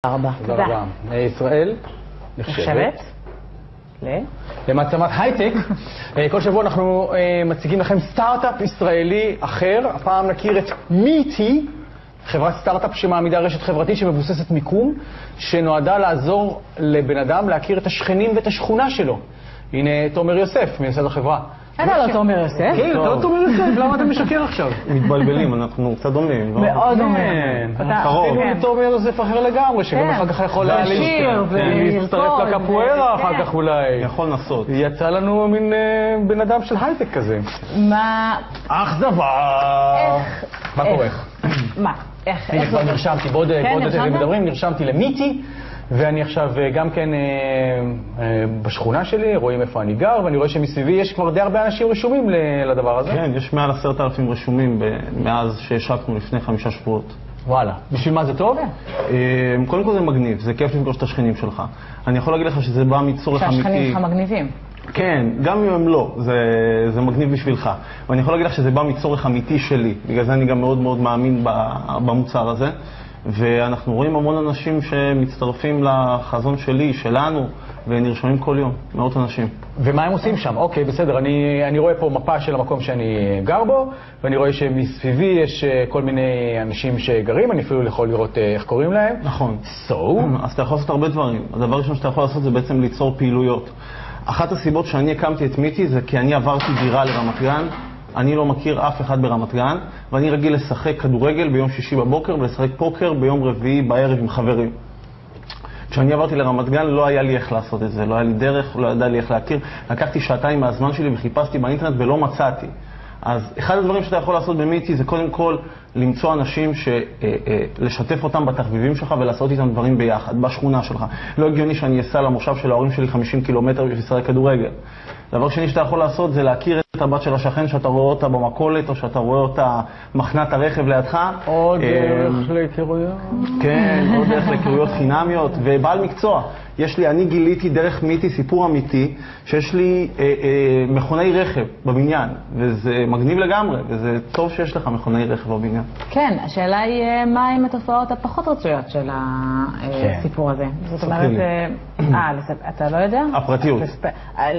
תודה רבה. ישראל נחשבת למעצמת הייטק. כל שבוע אנחנו מציגים לכם סטארט-אפ ישראלי אחר. הפעם נכיר את מיטי, חברת סטארט-אפ שמעמידה רשת חברתית שמבוססת מיקום, שנועדה לעזור לבן אדם להכיר את השכנים ואת השכונה שלו. הנה תומר יוסף, מייסד החברה. אתה לא תומר יוסף? כן, אתה לא תומר יוסף, למה אתה משקר עכשיו? מתבלבלים, אנחנו קצת דומים. מאוד דומים. אפילו תומר יוסף אחר לגמרי, שגם אחר כך יכול להצטרף לקפוארה אחר כך אולי. יכול לנסות. יצא לנו מין בן אדם של הייטק כזה. מה? אכזבה. מה קורה? מה? איך? אני כבר נרשמתי, בעוד מדברים, נרשמתי למיטי. ואני עכשיו גם כן בשכונה שלי, רואים איפה אני גר, ואני רואה שמסביבי יש כבר די הרבה אנשים רשומים לדבר הזה. כן, יש מעל 10,000 רשומים מאז שהשקנו לפני 5 שבועות. וואלה. בשביל מה זה טוב? קודם כל זה מגניב, זה כיף לפגוש את השכנים שלך. אני יכול להגיד לך שזה בא מצורך אמיתי. שהשכנים שלך מגניבים. כן, גם אם הם לא, זה מגניב בשבילך. ואני יכול להגיד לך שזה בא מצורך אמיתי שלי, בגלל זה אני גם מאוד מאוד מאמין במוצר הזה. ואנחנו רואים המון אנשים שמצטרפים לחזון שלי, שלנו, ונרשמים כל יום, מאות אנשים. ומה הם עושים שם? אוקיי, בסדר, אני רואה פה מפה של המקום שאני גר בו, ואני רואה שמסביבי יש כל מיני אנשים שגרים, אני אפילו יכול לראות איך קוראים להם. נכון. אז אתה יכול לעשות הרבה דברים. הדבר הראשון שאתה יכול לעשות זה בעצם ליצור פעילויות. אחת הסיבות שאני הקמתי את מיטי זה כי אני עברתי דירה לרמת גן, אני לא מכיר אף אחד ברמת גן, ואני רגיל לשחק כדורגל ביום שישי בבוקר ולשחק פוקר ביום רביעי בערב עם חברים. כשאני עברתי לרמת גן לא היה לי איך לעשות את זה, לא היה לי דרך, לא ידע לי איך להכיר. לקחתי שעתיים מהזמן שלי וחיפשתי באינטרנט ולא מצאתי. אז אחד הדברים שאתה יכול לעשות במיטי זה קודם כל למצוא אנשים לשתף אותם בתחביבים שלך ולעשות איתם דברים ביחד, בשכונה שלך. לא הגיוני שאני אסע למושב של ההורים שלי 50 קילומטר בשביל לשחק כדורגל. דבר שני שאתה יכול לעשות זה להכיר את הבת של השכן שאתה רואה אותה במכולת או שאתה רואה אותה מחנת הרכב לידך. עוד דרך להיכרויות. כן, עוד דרך להיכרויות חינמיות ובעל מקצוע. אני גיליתי דרך מיטי סיפור אמיתי שיש לי מכוני רכב בבניין, וזה מגניב לגמרי, וזה טוב שיש לך מכוני רכב בבניין. כן, השאלה היא מה עם התופעות הפחות רצויות של הסיפור הזה. זאת אומרת, אתה לא יודע? הפרטיות.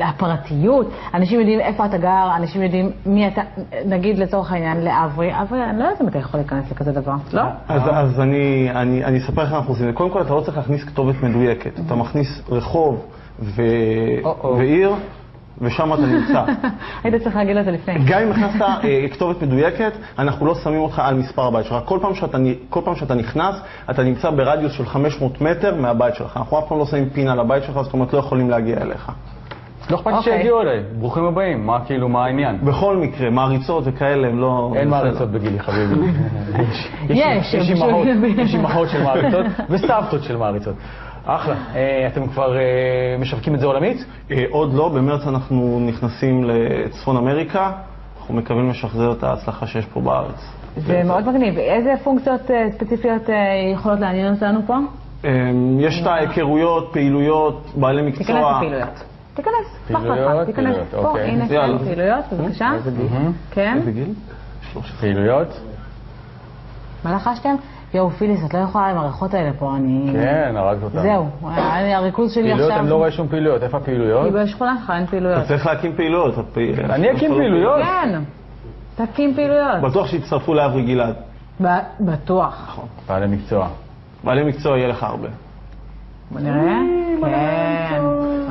הפרטיות. אנשים יודעים איפה אתה גר, אנשים יודעים מי אתה, נגיד לצורך העניין לאברי, אני לא יודעת אם אתה יכול להיכנס לכזה דבר, לא? אז אני אספר לך אנחנו עושים. קודם כל אתה לא צריך להכניס כתובת מדויקת. אתה מכניס רחוב ועיר, ושם אתה נמצא. היית צריך להגיד לזה לפני. גם אם הכנסת כתובת מדויקת, אנחנו לא שמים אותך על מספר הבית שלך. כל פעם שאתה נכנס, אתה נמצא ברדיוס של 500 מטר מהבית שלך. אנחנו אף פעם לא שמים פינה לבית שלך, זאת אומרת לא יכולים להגיע אליך. לא אכפת שיגיעו אליי, ברוכים הבאים, מה העניין? בכל מקרה, מעריצות וכאלה הם לא... אין מעריצות בגילי, חביבי. יש אמהות של מעריצות וסבתות של מעריצות. אחלה. אתם כבר משווקים את זה עולמית? עוד לא, במרץ אנחנו נכנסים לצפון אמריקה, אנחנו מקווים לשחזר את ההצלחה שיש פה בארץ. זה מאוד מגניב. איזה פונקציות ספציפיות יכולות לעניין אותנו פה? יש את ההיכרויות, פעילויות, בעלי מקצוע. תיכנס לפעילויות. תיכנס. פה, הנה כאן, פעילויות, בבקשה. איזה גיל? כן. איזה גיל? פעילויות. מה לחשתם? יואו, פיליס, את לא יכולה עם הריחות האלה פה, אני... כן, הרגת אותם. זהו, הריכוז שלי עכשיו... פעילויות, אני לא רואה שום פעילויות. איפה הפעילויות? כי בשכונה שלך אין פעילויות. אתה צריך להקים פעילויות. אני אקים פעילויות? כן, תקים פעילויות. בטוח שיצטרפו לאברי גלעד. בטוח. נכון. בעלי מקצוע. בעלי מקצוע יהיה לך הרבה. בוא נראה. כן.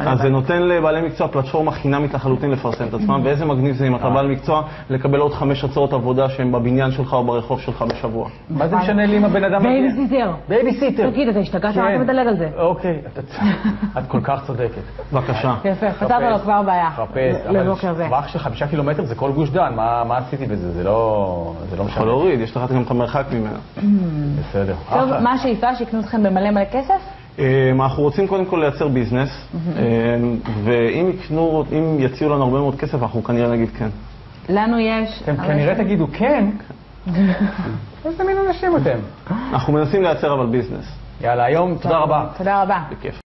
אז זה נותן לבעלי מקצוע פלטפורמה חינמית לחלוטין לפרסם את עצמם, ואיזה מגניב זה אם אתה בעל מקצוע לקבל עוד 5 הצעות עבודה שהן בבניין שלך או ברחוב שלך בשבוע. מה זה משנה לי אם הבן אדם... בייביסיטר. בייביסיטר. תגיד, אתה השתגעת מה אתה מדלג על זה? אוקיי, את כל כך צודקת. בבקשה. יפה, פתרת לו כבר בעיה. חפש. לבוקר זה. טווח של 5 קילומטר זה כל גוש דן, מה עשיתי בזה? זה לא משנה. יכול להוריד, יש לך גם את המרחק ממנה. בסדר. טוב, מה השאיפה שיקנו אתכם במלא מלא כסף? אנחנו רוצים קודם כל לייצר ביזנס, ואם יציעו לנו הרבה מאוד כסף, אנחנו כנראה נגיד כן. לנו יש... אתם כנראה תגידו כן? איזה מין אנשים אתם? אנחנו מנסים לייצר אבל ביזנס. יאללה, היום תודה רבה. תודה רבה. בכיף.